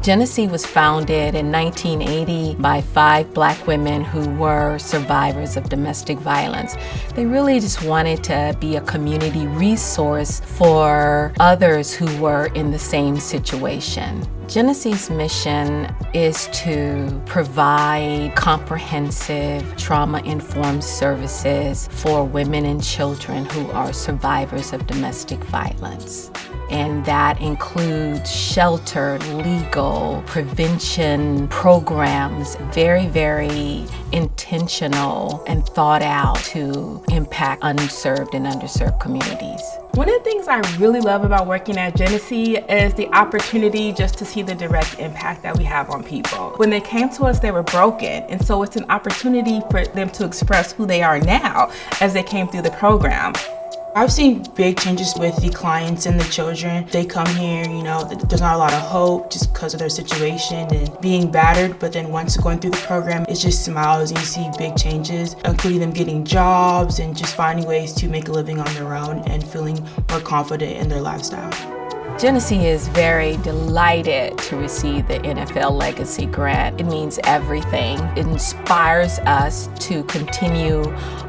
Jenesse was founded in 1980 by 5 Black women who were survivors of domestic violence. They really just wanted to be a community resource for others who were in the same situation. Jennesse's mission is to provide comprehensive trauma-informed services for women and children who are survivors of domestic violence. And that includes shelter, legal, prevention programs, very, very intentional and thought out to impact unserved and underserved communities. One of the things I really love about working at Jenesse is the opportunity just to see the direct impact that we have on people. When they came to us, they were broken, and so it's an opportunity for them to express who they are now as they came through the program. I've seen big changes with the clients and the children. They come here, there's not a lot of hope just because of their situation and being battered, but then once going through the program, it's just smiles and you see big changes, including them getting jobs and just finding ways to make a living on their own and feeling more confident in their lifestyle. Jenesse is very delighted to receive the NFL Legacy Grant. It means everything. It inspires us to continue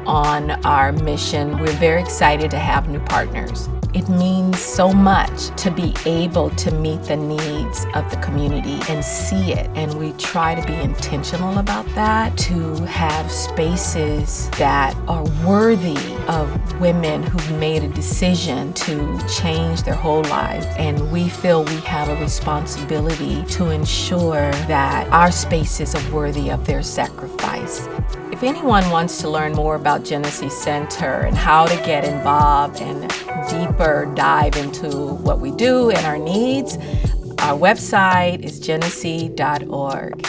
on our mission. We're very excited to have new partners. It means so much to be able to meet the needs of the community and see it. And we try to be intentional about that, to have spaces that are worthy of women who've made a decision to change their whole lives. And we feel we have a responsibility to ensure that our spaces are worthy of their sacrifice. If anyone wants to learn more about Jenesse Center and how to get involved and deeper dive into what we do and our needs, our website is jenesse.org.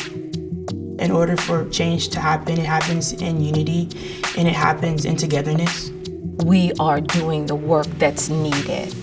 In order for change to happen, it happens in unity and it happens in togetherness. We are doing the work that's needed.